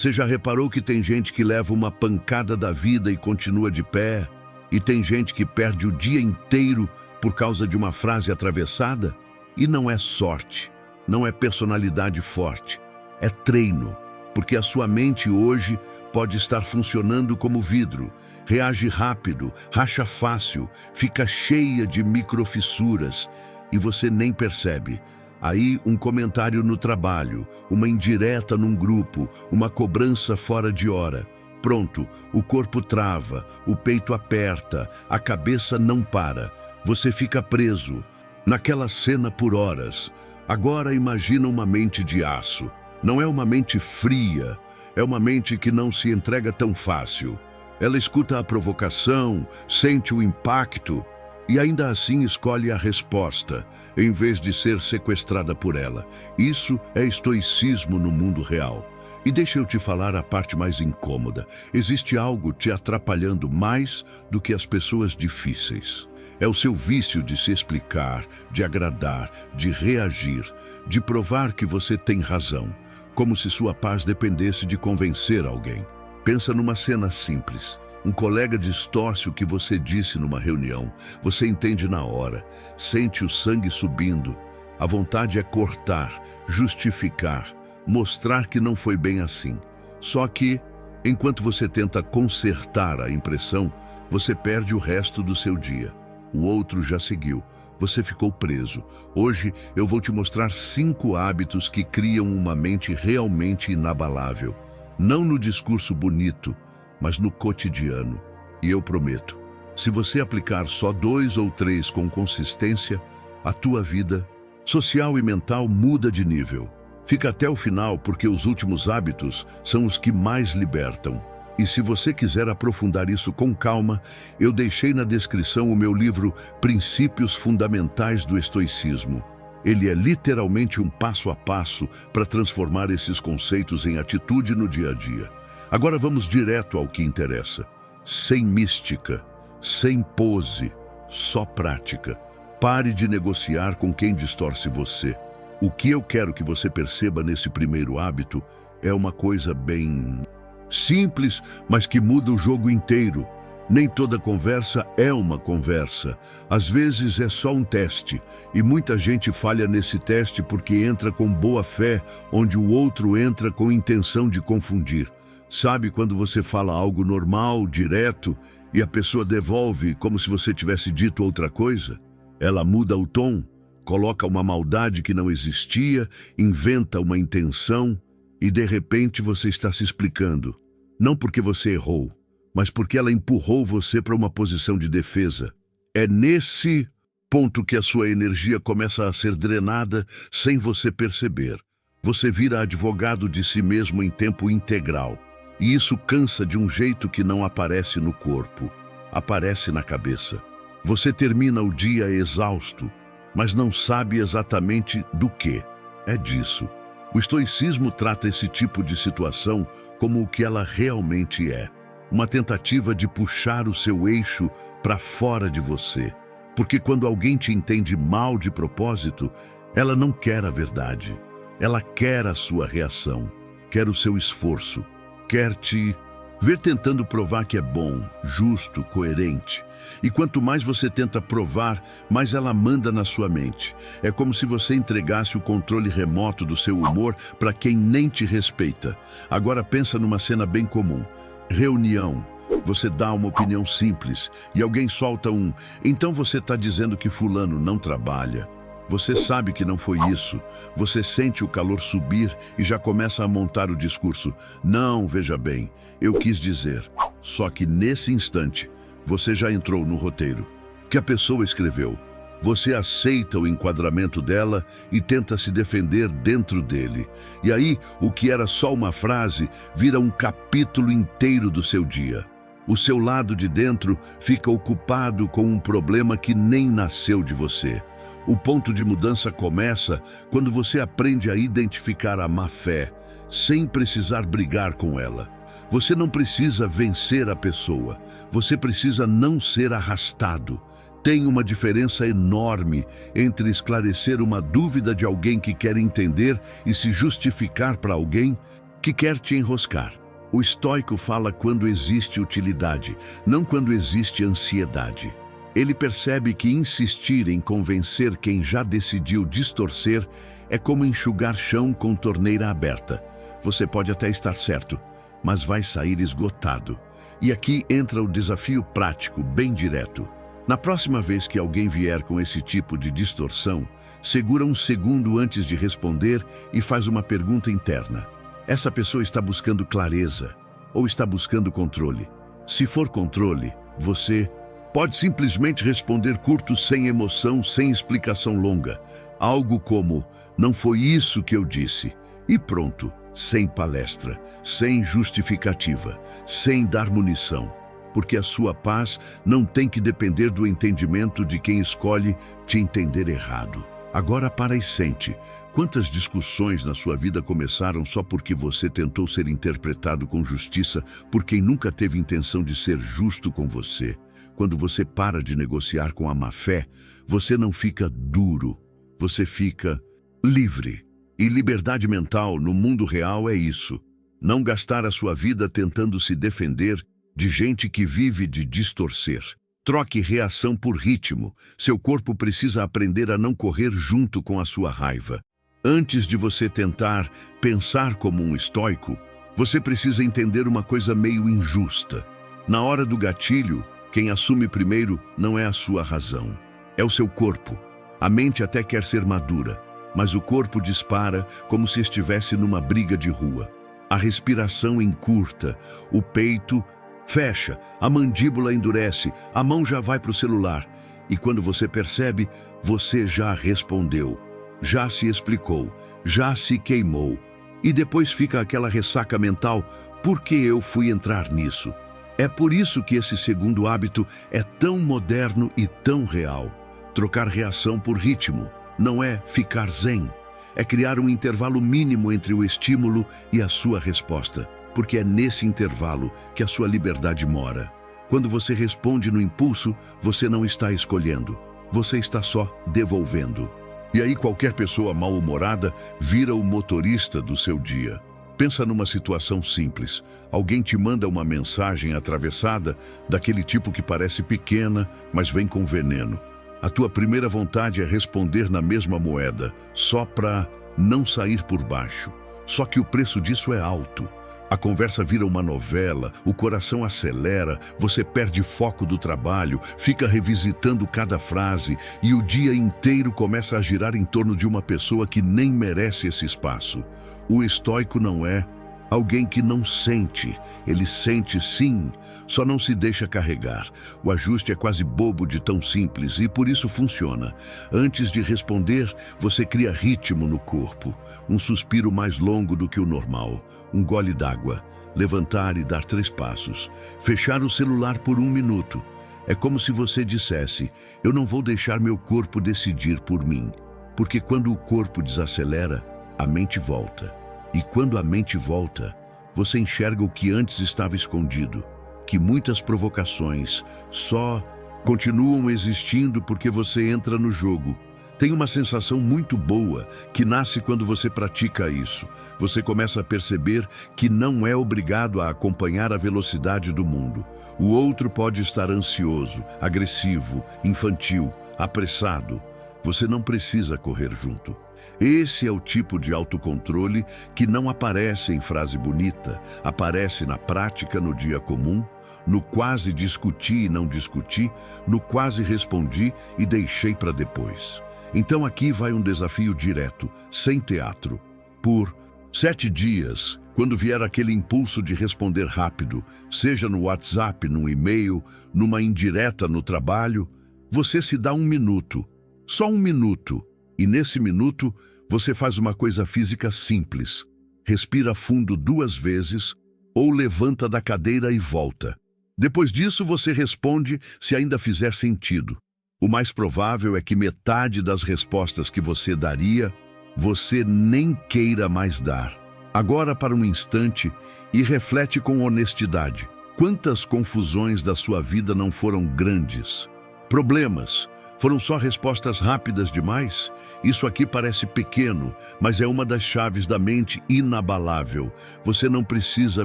Você já reparou que tem gente que leva uma pancada da vida e continua de pé? E tem gente que perde o dia inteiro por causa de uma frase atravessada? E não é sorte, não é personalidade forte, é treino. Porque a sua mente hoje pode estar funcionando como vidro. Reage rápido, racha fácil, fica cheia de microfissuras e você nem percebe. Aí um comentário no trabalho, uma indireta num grupo, uma cobrança fora de hora. Pronto, o corpo trava, o peito aperta, a cabeça não para. Você fica preso naquela cena por horas. Agora imagina uma mente de aço. Não é uma mente fria, é uma mente que não se entrega tão fácil. Ela escuta a provocação, sente o impacto e ainda assim escolhe a resposta, em vez de ser sequestrada por ela. Isso é estoicismo no mundo real. E deixa eu te falar a parte mais incômoda. Existe algo te atrapalhando mais do que as pessoas difíceis. É o seu vício de se explicar, de agradar, de reagir, de provar que você tem razão, como se sua paz dependesse de convencer alguém. Pensa numa cena simples. Um colega distorce o que você disse numa reunião. Você entende na hora, sente o sangue subindo. A vontade é cortar, justificar, mostrar que não foi bem assim. Só que, enquanto você tenta consertar a impressão, você perde o resto do seu dia. O outro já seguiu. Você ficou preso. Hoje eu vou te mostrar 5 hábitos que criam uma mente realmente inabalável. Não no discurso bonito, mas no cotidiano. E eu prometo, se você aplicar só 2 ou 3 com consistência, a tua vida social e mental muda de nível. Fica até o final porque os últimos hábitos são os que mais libertam. E se você quiser aprofundar isso com calma, eu deixei na descrição o meu livro Princípios Fundamentais do Estoicismo. Ele é literalmente um passo a passo para transformar esses conceitos em atitude no dia a dia. Agora vamos direto ao que interessa. Sem mística, sem pose, só prática. Pare de negociar com quem distorce você. O que eu quero que você perceba nesse primeiro hábito é uma coisa bem simples, mas que muda o jogo inteiro. Nem toda conversa é uma conversa. Às vezes é só um teste, e muita gente falha nesse teste porque entra com boa fé, onde o outro entra com intenção de confundir. Sabe quando você fala algo normal, direto, e a pessoa devolve como se você tivesse dito outra coisa? Ela muda o tom, coloca uma maldade que não existia, inventa uma intenção, e de repente você está se explicando. Não porque você errou, mas porque ela empurrou você para uma posição de defesa. É nesse ponto que a sua energia começa a ser drenada sem você perceber. Você vira advogado de si mesmo em tempo integral. E isso cansa de um jeito que não aparece no corpo, aparece na cabeça. Você termina o dia exausto, mas não sabe exatamente do que. É disso. O estoicismo trata esse tipo de situação como o que ela realmente é. Uma tentativa de puxar o seu eixo para fora de você. Porque quando alguém te entende mal de propósito, ela não quer a verdade. Ela quer a sua reação, quer o seu esforço, quer te ver tentando provar que é bom, justo, coerente. E quanto mais você tenta provar, mais ela manda na sua mente. É como se você entregasse o controle remoto do seu humor para quem nem te respeita. Agora pensa numa cena bem comum. Reunião. Você dá uma opinião simples e alguém solta um: então você está dizendo que fulano não trabalha. Você sabe que não foi isso. Você sente o calor subir e já começa a montar o discurso. Não, veja bem, eu quis dizer. Só que nesse instante, você já entrou no roteiro que a pessoa escreveu. Você aceita o enquadramento dela e tenta se defender dentro dele. E aí, o que era só uma frase vira um capítulo inteiro do seu dia. O seu lado de dentro fica ocupado com um problema que nem nasceu de você. O ponto de mudança começa quando você aprende a identificar a má-fé, sem precisar brigar com ela. Você não precisa vencer a pessoa, você precisa não ser arrastado. Tem uma diferença enorme entre esclarecer uma dúvida de alguém que quer entender e se justificar para alguém que quer te enroscar. O estoico fala quando existe utilidade, não quando existe ansiedade. Ele percebe que insistir em convencer quem já decidiu distorcer é como enxugar chão com torneira aberta. Você pode até estar certo, mas vai sair esgotado. E aqui entra o desafio prático, bem direto. Na próxima vez que alguém vier com esse tipo de distorção, segura um segundo antes de responder e faz uma pergunta interna. Essa pessoa está buscando clareza ou está buscando controle? Se for controle, você pode simplesmente responder curto, sem emoção, sem explicação longa. Algo como, não foi isso que eu disse. E pronto, sem palestra, sem justificativa, sem dar munição. Porque a sua paz não tem que depender do entendimento de quem escolhe te entender errado. Agora para e sente. Quantas discussões na sua vida começaram só porque você tentou ser interpretado com justiça por quem nunca teve intenção de ser justo com você? Quando você para de negociar com a má-fé, você não fica duro, você fica livre. E liberdade mental no mundo real é isso. Não gastar a sua vida tentando se defender de gente que vive de distorcer. Troque reação por ritmo. Seu corpo precisa aprender a não correr junto com a sua raiva. Antes de você tentar pensar como um estoico, você precisa entender uma coisa meio injusta. Na hora do gatilho, quem assume primeiro não é a sua razão, é o seu corpo. A mente até quer ser madura, mas o corpo dispara como se estivesse numa briga de rua. A respiração encurta, o peito fecha, a mandíbula endurece, a mão já vai para o celular. E quando você percebe, você já respondeu, já se explicou, já se queimou. E depois fica aquela ressaca mental, por que eu fui entrar nisso? É por isso que esse segundo hábito é tão moderno e tão real. Trocar reação por ritmo não é ficar zen, é criar um intervalo mínimo entre o estímulo e a sua resposta. Porque é nesse intervalo que a sua liberdade mora. Quando você responde no impulso, você não está escolhendo, você está só devolvendo. E aí qualquer pessoa mal-humorada vira o motorista do seu dia. Pensa numa situação simples. Alguém te manda uma mensagem atravessada, daquele tipo que parece pequena, mas vem com veneno. A tua primeira vontade é responder na mesma moeda, só para não sair por baixo. Só que o preço disso é alto. A conversa vira uma novela, o coração acelera, você perde foco do trabalho, fica revisitando cada frase e o dia inteiro começa a girar em torno de uma pessoa que nem merece esse espaço. O estoico não é alguém que não sente, ele sente sim, só não se deixa carregar. O ajuste é quase bobo de tão simples e por isso funciona. Antes de responder, você cria ritmo no corpo, um suspiro mais longo do que o normal, um gole d'água, levantar e dar 3 passos, fechar o celular por 1 minuto. É como se você dissesse, eu não vou deixar meu corpo decidir por mim, porque quando o corpo desacelera, a mente volta. E quando a mente volta, você enxerga o que antes estava escondido, que muitas provocações só continuam existindo porque você entra no jogo. Tem uma sensação muito boa que nasce quando você pratica isso. Você começa a perceber que não é obrigado a acompanhar a velocidade do mundo. O outro pode estar ansioso, agressivo, infantil, apressado. Você não precisa correr junto. Esse é o tipo de autocontrole que não aparece em frase bonita, aparece na prática no dia comum, no quase discuti e não discuti, no quase respondi e deixei para depois. Então aqui vai um desafio direto, sem teatro. Por 7 dias, quando vier aquele impulso de responder rápido, seja no WhatsApp, num e-mail, numa indireta no trabalho, você se dá 1 minuto, só 1 minuto, e nesse minuto você faz uma coisa física simples. Respira fundo 2 vezes ou levanta da cadeira e volta. Depois disso você responde se ainda fizer sentido. O mais provável é que metade das respostas que você daria, você nem queira mais dar. Agora para um instante e reflete com honestidade. Quantas confusões da sua vida não foram grandes? Problemas, Foram só respostas rápidas demais? Isso aqui parece pequeno, mas é uma das chaves da mente inabalável. Você não precisa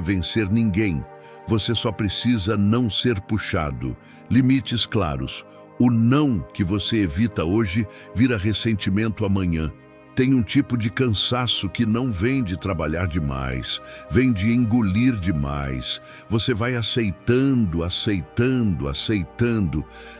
vencer ninguém. Você só precisa não ser puxado. Limites claros. O não que você evita hoje vira ressentimento amanhã. Tem um tipo de cansaço que não vem de trabalhar demais, vem de engolir demais. Você vai aceitando,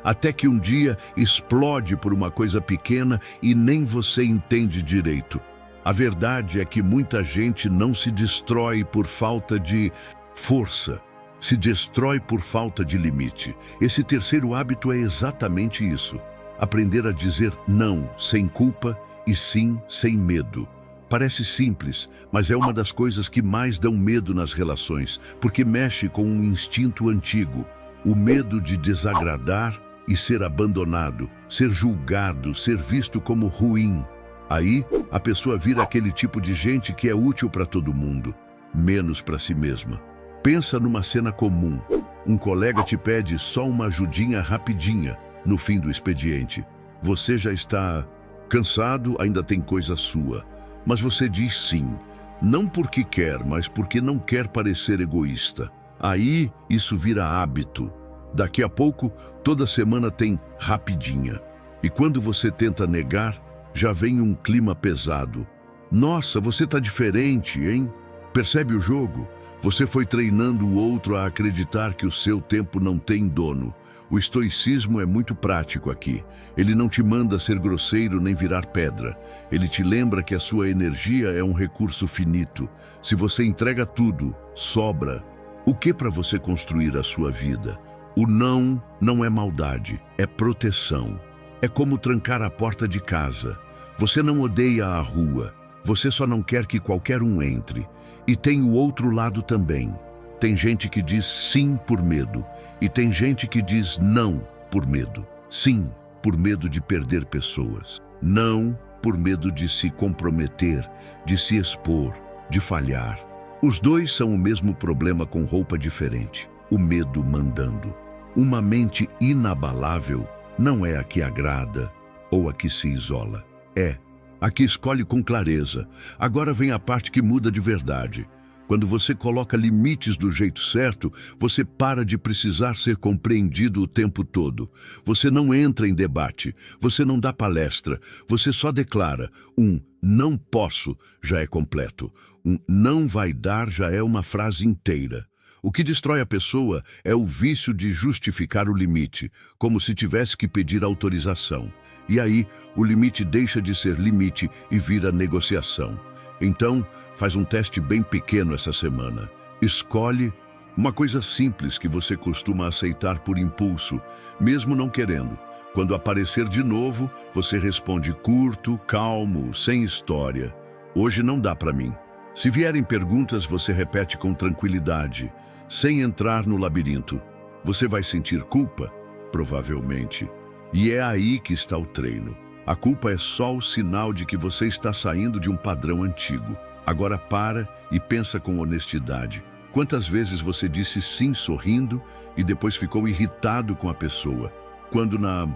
até que um dia explode por uma coisa pequena e nem você entende direito. A verdade é que muita gente não se destrói por falta de força, se destrói por falta de limite. Esse terceiro hábito é exatamente isso. Aprender a dizer não sem culpa e sim sem medo. Parece simples, mas é uma das coisas que mais dão medo nas relações, porque mexe com um instinto antigo, o medo de desagradar e ser abandonado, ser julgado, ser visto como ruim. Aí, a pessoa vira aquele tipo de gente que é útil para todo mundo, menos para si mesma. Pensa numa cena comum. Um colega te pede só uma ajudinha rapidinha no fim do expediente. Você já está cansado, ainda tem coisa sua, mas você diz sim, não porque quer, mas porque não quer parecer egoísta. Aí isso vira hábito. Daqui a pouco, toda semana tem rapidinha. E quando você tenta negar, já vem um clima pesado. Nossa, você tá diferente, hein? Percebe o jogo? Você foi treinando o outro a acreditar que o seu tempo não tem dono. O estoicismo é muito prático aqui. Ele não te manda ser grosseiro nem virar pedra. Ele te lembra que a sua energia é um recurso finito. Se você entrega tudo, sobra. O que para você construir a sua vida? O não é maldade, é proteção. É como trancar a porta de casa. Você não odeia a rua, você só não quer que qualquer um entre. E tem o outro lado também. Tem gente que diz sim por medo, e tem gente que diz não por medo. Sim, por medo de perder pessoas. Não, por medo de se comprometer, de se expor, de falhar. Os dois são o mesmo problema com roupa diferente. O medo mandando. Uma mente inabalável não é a que agrada ou a que se isola. É a que escolhe com clareza. Agora vem a parte que muda de verdade. Quando você coloca limites do jeito certo, você para de precisar ser compreendido o tempo todo. Você não entra em debate, você não dá palestra, você só declara. Um não posso já é completo. Um não vai dar já é uma frase inteira. O que destrói a pessoa é o vício de justificar o limite, como se tivesse que pedir autorização. E aí, o limite deixa de ser limite e vira negociação. Então, faz um teste bem pequeno essa semana. Escolhe uma coisa simples que você costuma aceitar por impulso, mesmo não querendo. Quando aparecer de novo, você responde curto, calmo, sem história. Hoje não dá para mim. Se vierem perguntas, você repete com tranquilidade, sem entrar no labirinto. Você vai sentir culpa? Provavelmente. E é aí que está o treino. A culpa é só o sinal de que você está saindo de um padrão antigo. Agora para e pensa com honestidade. Quantas vezes você disse sim sorrindo e depois ficou irritado com a pessoa, quando na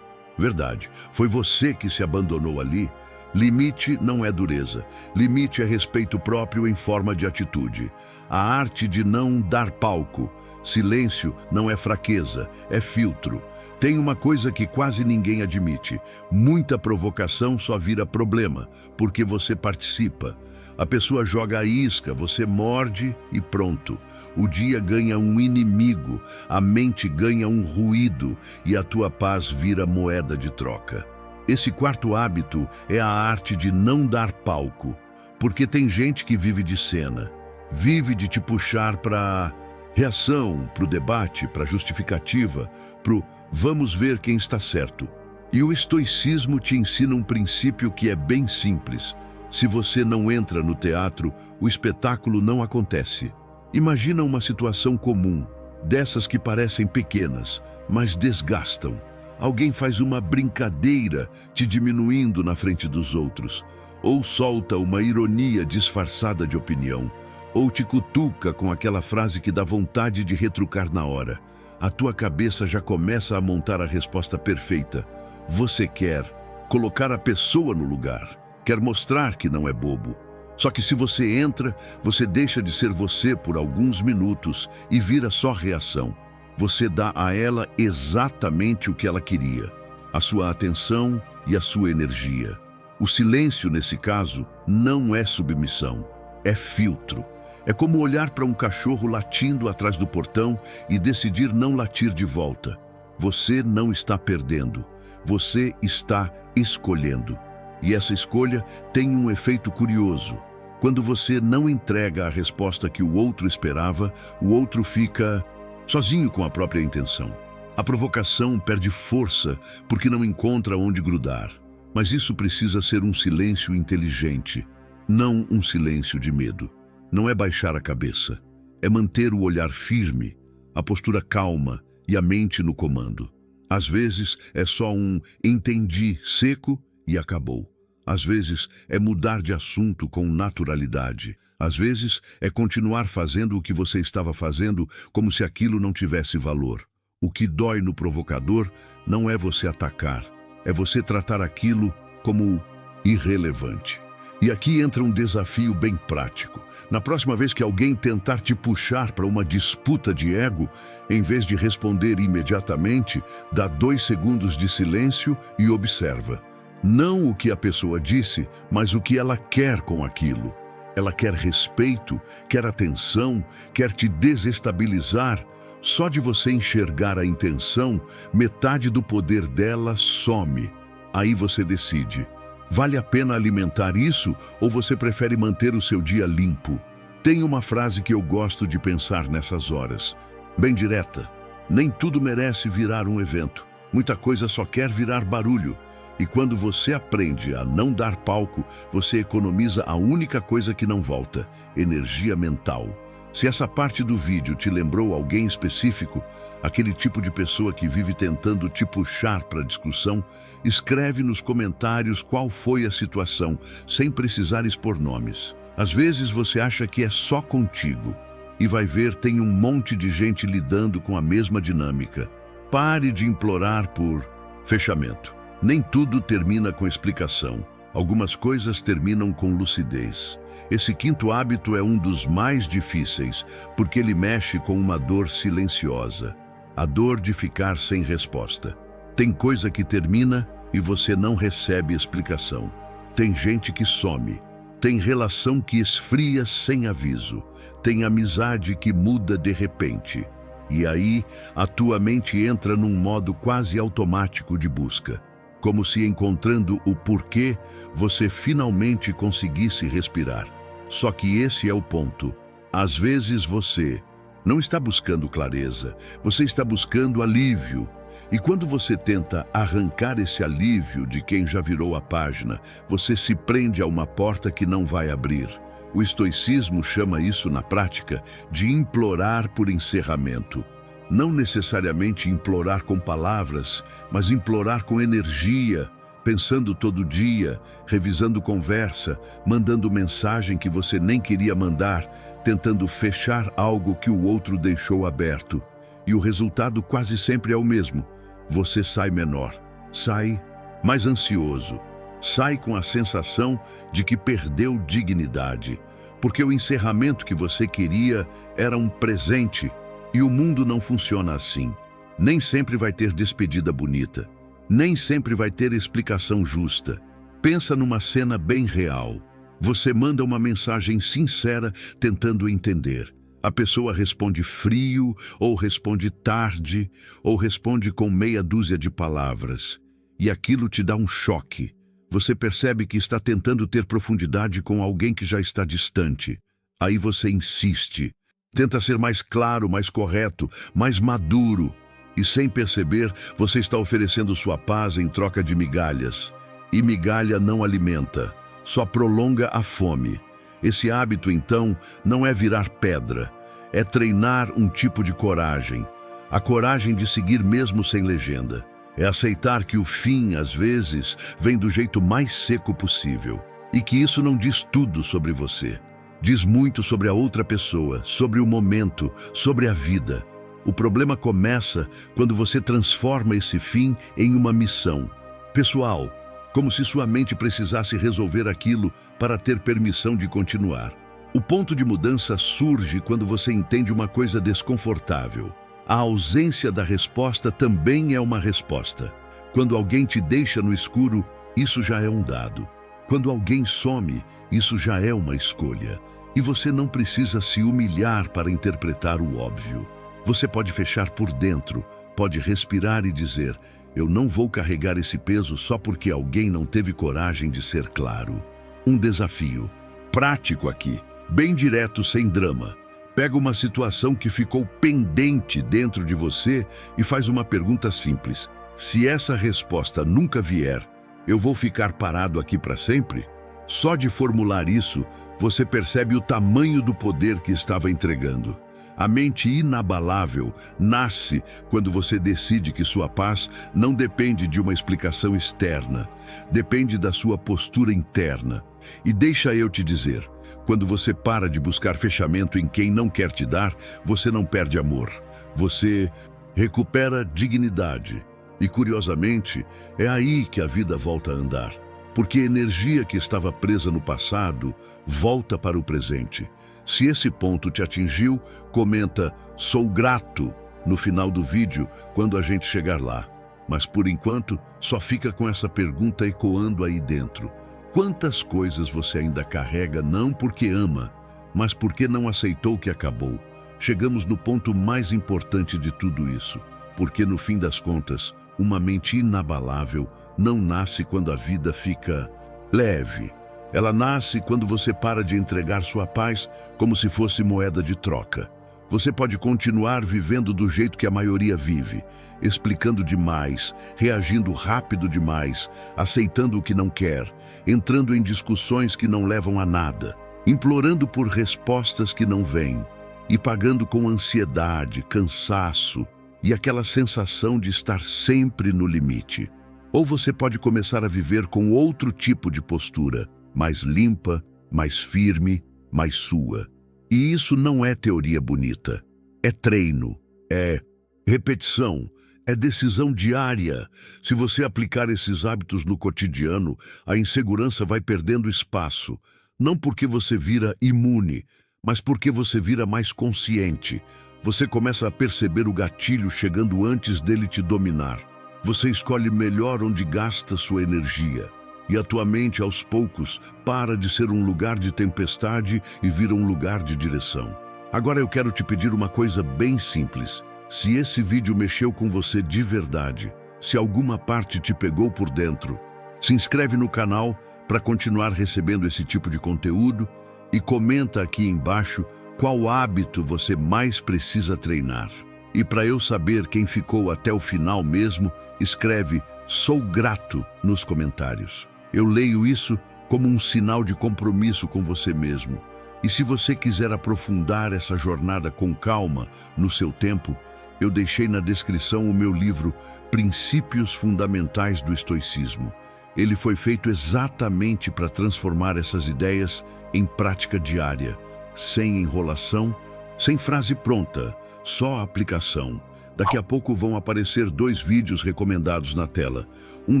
verdade foi você que se abandonou ali? Limite não é dureza. Limite é respeito próprio em forma de atitude. A arte de não dar palco. Silêncio não é fraqueza, é filtro. Tem uma coisa que quase ninguém admite. Muita provocação só vira problema, porque você participa. A pessoa joga a isca, você morde e pronto. O dia ganha um inimigo, a mente ganha um ruído e a tua paz vira moeda de troca. Esse quarto hábito é a arte de não dar palco, porque tem gente que vive de cena, vive de te puxar para reação, para o debate, para justificativa, para o vamos ver quem está certo. E o estoicismo te ensina um princípio que é bem simples. Se você não entra no teatro, o espetáculo não acontece. Imagina uma situação comum, dessas que parecem pequenas, mas desgastam. Alguém faz uma brincadeira te diminuindo na frente dos outros, ou solta uma ironia disfarçada de opinião, ou te cutuca com aquela frase que dá vontade de retrucar na hora. A tua cabeça já começa a montar a resposta perfeita. Você quer colocar a pessoa no lugar, quer mostrar que não é bobo. Só que se você entra, você deixa de ser você por alguns minutos e vira só reação. Você dá a ela exatamente o que ela queria, a sua atenção e a sua energia. O silêncio, nesse caso, não é submissão, é filtro. É como olhar para um cachorro latindo atrás do portão e decidir não latir de volta. Você não está perdendo, você está escolhendo. E essa escolha tem um efeito curioso. Quando você não entrega a resposta que o outro esperava, o outro fica sozinho com a própria intenção. A provocação perde força porque não encontra onde grudar. Mas isso precisa ser um silêncio inteligente, não um silêncio de medo. Não é baixar a cabeça, é manter o olhar firme, a postura calma e a mente no comando. Às vezes é só um entendi seco e acabou. Às vezes é mudar de assunto com naturalidade. Às vezes é continuar fazendo o que você estava fazendo como se aquilo não tivesse valor. O que dói no provocador não é você atacar, é você tratar aquilo como irrelevante. E aqui entra um desafio bem prático. Na próxima vez que alguém tentar te puxar para uma disputa de ego, em vez de responder imediatamente, dá 2 segundos de silêncio e observa. Não o que a pessoa disse, mas o que ela quer com aquilo. Ela quer respeito, quer atenção, quer te desestabilizar. Só de você enxergar a intenção, metade do poder dela some. Aí você decide. Vale a pena alimentar isso ou você prefere manter o seu dia limpo? Tem uma frase que eu gosto de pensar nessas horas, bem direta. Nem tudo merece virar um evento. Muita coisa só quer virar barulho. E quando você aprende a não dar palco, você economiza a única coisa que não volta: energia mental. Se essa parte do vídeo te lembrou alguém específico, aquele tipo de pessoa que vive tentando te puxar para a discussão, escreve nos comentários qual foi a situação, sem precisar expor nomes. Às vezes você acha que é só contigo, e vai ver, tem um monte de gente lidando com a mesma dinâmica. Pare de implorar por fechamento. Nem tudo termina com explicação. Algumas coisas terminam com lucidez. Esse 5º hábito é um dos mais difíceis, porque ele mexe com uma dor silenciosa. A dor de ficar sem resposta. Tem coisa que termina e você não recebe explicação. Tem gente que some. Tem relação que esfria sem aviso. Tem amizade que muda de repente. E aí, a tua mente entra num modo quase automático de busca. Como se encontrando o porquê, você finalmente conseguisse respirar. Só que esse é o ponto. Às vezes você não está buscando clareza, você está buscando alívio. E quando você tenta arrancar esse alívio de quem já virou a página, você se prende a uma porta que não vai abrir. O estoicismo chama isso na prática de implorar por encerramento. Não necessariamente implorar com palavras, mas implorar com energia, pensando todo dia, revisando conversa, mandando mensagem que você nem queria mandar, tentando fechar algo que o outro deixou aberto. E o resultado quase sempre é o mesmo. Você sai menor, sai mais ansioso, sai com a sensação de que perdeu dignidade, porque o encerramento que você queria era um presente. E o mundo não funciona assim. Nem sempre vai ter despedida bonita. Nem sempre vai ter explicação justa. Pensa numa cena bem real. Você manda uma mensagem sincera tentando entender. A pessoa responde frio, ou responde tarde, ou responde com meia dúzia de palavras. E aquilo te dá um choque. Você percebe que está tentando ter profundidade com alguém que já está distante. Aí você insiste. Tenta ser mais claro, mais correto, mais maduro. E sem perceber, você está oferecendo sua paz em troca de migalhas. E migalha não alimenta, só prolonga a fome. Esse hábito, então, não é virar pedra. É treinar um tipo de coragem. A coragem de seguir mesmo sem legenda. É aceitar que o fim, às vezes, vem do jeito mais seco possível. E que isso não diz tudo sobre você. Diz muito sobre a outra pessoa, sobre o momento, sobre a vida. O problema começa quando você transforma esse fim em uma missão. pessoal, como se sua mente precisasse resolver aquilo para ter permissão de continuar. O ponto de mudança surge quando você entende uma coisa desconfortável. A ausência da resposta também é uma resposta. Quando alguém te deixa no escuro, isso já é um dado. Quando alguém some, isso já é uma escolha. E você não precisa se humilhar para interpretar o óbvio. Você pode fechar por dentro, pode respirar e dizer: eu não vou carregar esse peso só porque alguém não teve coragem de ser claro. Um desafio prático aqui, bem direto, sem drama. Pega uma situação que ficou pendente dentro de você e faz uma pergunta simples. Se essa resposta nunca vier, eu vou ficar parado aqui para sempre? Só de formular isso, você percebe o tamanho do poder que estava entregando. A mente inabalável nasce quando você decide que sua paz não depende de uma explicação externa, depende da sua postura interna. E deixa eu te dizer, quando você para de buscar fechamento em quem não quer te dar, você não perde amor. Você recupera dignidade. E, curiosamente, é aí que a vida volta a andar. Porque a energia que estava presa no passado volta para o presente. Se esse ponto te atingiu, comenta "sou grato" no final do vídeo quando a gente chegar lá. Mas por enquanto, só fica com essa pergunta ecoando aí dentro. Quantas coisas você ainda carrega não porque ama, mas porque não aceitou que acabou? Chegamos no ponto mais importante de tudo isso. Porque no fim das contas, uma mente inabalável não nasce quando a vida fica leve. Ela nasce quando você para de entregar sua paz como se fosse moeda de troca. Você pode continuar vivendo do jeito que a maioria vive, explicando demais, reagindo rápido demais, aceitando o que não quer, entrando em discussões que não levam a nada, implorando por respostas que não vêm e pagando com ansiedade, cansaço e aquela sensação de estar sempre no limite. Ou você pode começar a viver com outro tipo de postura, mais limpa, mais firme, mais sua. E isso não é teoria bonita. É treino, é repetição, é decisão diária. Se você aplicar esses hábitos no cotidiano, a insegurança vai perdendo espaço. Não porque você vira imune, mas porque você vira mais consciente. Você começa a perceber o gatilho chegando antes dele te dominar. Você escolhe melhor onde gasta sua energia. E a tua mente, aos poucos, para de ser um lugar de tempestade e vira um lugar de direção. Agora eu quero te pedir uma coisa bem simples. Se esse vídeo mexeu com você de verdade, se alguma parte te pegou por dentro, se inscreve no canal para continuar recebendo esse tipo de conteúdo e comenta aqui embaixo qual hábito você mais precisa treinar. E para eu saber quem ficou até o final mesmo, escreve "sou grato" nos comentários. Eu leio isso como um sinal de compromisso com você mesmo. E se você quiser aprofundar essa jornada com calma, no seu tempo, eu deixei na descrição o meu livro Princípios Fundamentais do Estoicismo. Ele foi feito exatamente para transformar essas ideias em prática diária, sem enrolação, sem frase pronta, só aplicação. Daqui a pouco vão aparecer 2 vídeos recomendados na tela. Um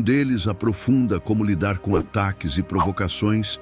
deles aprofunda como lidar com ataques e provocações